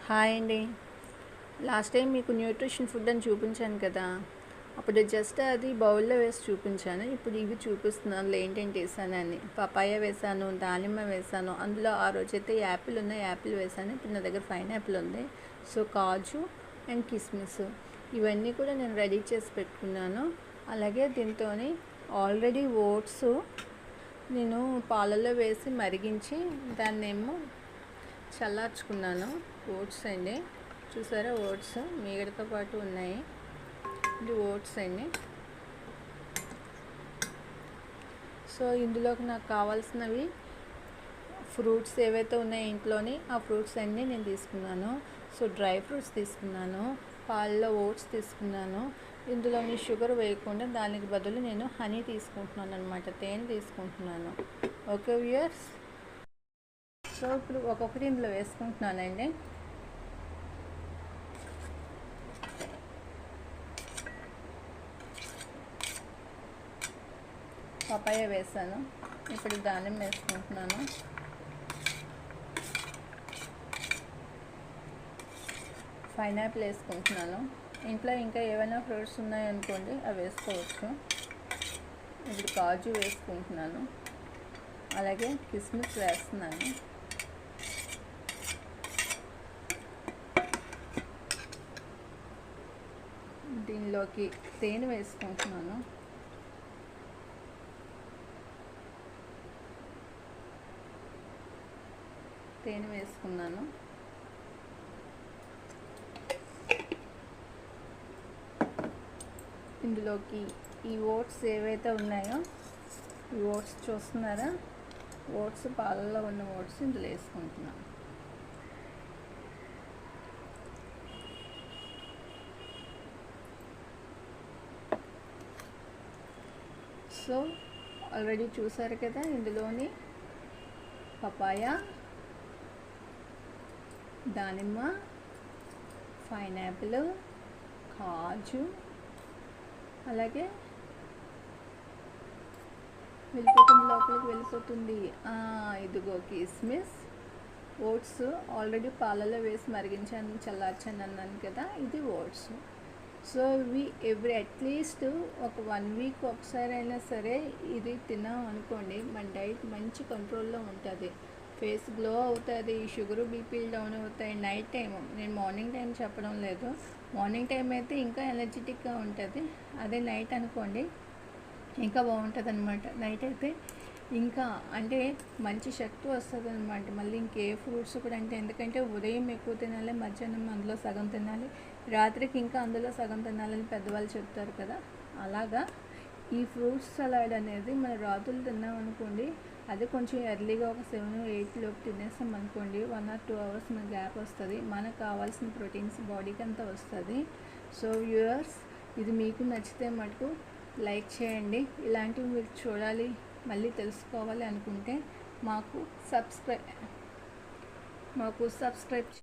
Hi అండి. Last time మీకు nutrition food అని చూపించాను కదా, అప్పుడు జస్ట్ అది బౌల్లో వేసి చూపించాను. ఇప్పుడు ఇవి చూపిస్తున్నాను ఏంటేంటి వేసానని. పపాయ వేసాను, దానిమ్మ వేసాను, అందులో ఆ రోజైతే యాపిల్ ఉన్నాయి, యాపిల్ వేసాను. ఇప్పుడు నా దగ్గర పైనాపిల్ ఉంది. సో కాజు అండ్ కిస్మిస్ ఇవన్నీ కూడా నేను రెడీ చేసి పెట్టుకున్నాను. అలాగే దీంతో ఆల్రెడీ ఓట్స్ నేను పాలల్లో వేసి మరిగించి దాన్నేమో చల్లార్చుకున్నాను. ఓట్స్ అండి, చూసారా, ఓట్స్ మీగడతో పాటు ఉన్నాయి. ఇది ఓట్స్ అండి. సో ఇందులోకి నాకు కావాల్సినవి ఫ్రూట్స్ ఏవైతే ఉన్నాయో ఇంట్లోని ఆ ఫ్రూట్స్ అన్నీ నేను తీసుకున్నాను. సో డ్రై ఫ్రూట్స్ తీసుకున్నాను, పాలలో ఓట్స్ తీసుకున్నాను. ఇందులోని షుగర్ వేయకుండా దానికి బదులు నేను హనీ తీసుకుంటున్నాను అనమాట, తేనె తీసుకుంటున్నాను. ఓకే వ్యూయర్స్, సో ఇప్పుడు ఒక్కొక్కటి ఇందులో వేసుకుంటున్నానండి. పపాయ వేసాను, ఇప్పుడు దానిమ్మ వేసుకుంటున్నాను. పైనాపిల్ వేసుకుంటున్నాను. ఇంట్లో ఇంకా ఏమైనా ఫ్రూట్స్ ఉన్నాయనుకోండి అవి వేసుకోవచ్చు. ఇప్పుడు కాజు వేసుకుంటున్నాను, అలాగే కిస్మిస్ వేస్తున్నాను. దీనిలోకి తేనె వేసుకుంటున్నాను. తేనె వేసుకున్నాను. ఇందులోకి ఈ ఓట్స్ ఏవైతే ఉన్నాయో ఈ ఓట్స్ చూస్తున్నారా, ఓట్స్ పాలల్లో ఉన్న ఓట్స్ ఇందులో వేసుకుంటున్నాను. సో ఆల్రెడీ చూసారు కదా, ఇందులోని పపాయ, దానిమ్మ, పైనాపిల్, కాజు, అలాగే వెళ్ళిపోతుంది, లోపలికి వెళ్ళిపోతుంది. ఇదిగో కిస్మిస్, ఓట్స్ ఆల్రెడీ పాలలో వేసి మరిగించాను, చల్లార్చాను అన్నాను కదా, ఇది ఓట్స్. సో ఇవి అట్లీస్ట్ ఒక 1 వీక్ ఒకసారి అయినా సరే ఇది తిన్నాం అనుకోండి, మన డైట్ మంచి కంట్రోల్లో ఉంటుంది. ఫేస్ గ్లో అవుతుంది, షుగర్ బీపీలు డౌన్ అవుతాయి. నైట్ టైము, నేను మార్నింగ్ టైం చెప్పడం లేదు, మార్నింగ్ టైం అయితే ఇంకా ఎనర్జెటిక్గా ఉంటుంది. అదే నైట్ అనుకోండి ఇంకా బాగుంటుంది అనమాట. నైట్ అయితే ఇంకా అంటే మంచి శక్తి వస్తుంది అనమాట. మళ్ళీ ఇంకే ఫ్రూట్స్ కూడా అంటే, ఎందుకంటే ఉదయం ఎక్కువ తినాలి, మధ్యాహ్నం అందులో సగం తినాలి, రాత్రికి ఇంకా అందులో సగం తినాలని పెద్దవాళ్ళు చెప్తారు కదా. అలాగా ఈ ఫ్రూట్స్ సలాడ్ అనేది మన రాత్రులు తిన్నాం అనుకోండి, అది కొంచెం ఎర్లీగా ఒక 7-8 లోపు తినేసాం అనుకోండి, 1 or 2 hours మన గ్యాప్ వస్తుంది, మనకు కావాల్సిన ప్రోటీన్స్ బాడీకి అంతా వస్తుంది. సో వ్యూయర్స్, ఇది మీకు నచ్చితే మటుకు లైక్ చేయండి. ఇలాంటివి మీరు చూడాలి, మళ్ళీ తెలుసుకోవాలి అనుకుంటే మాకు సబ్స్క్రైబ్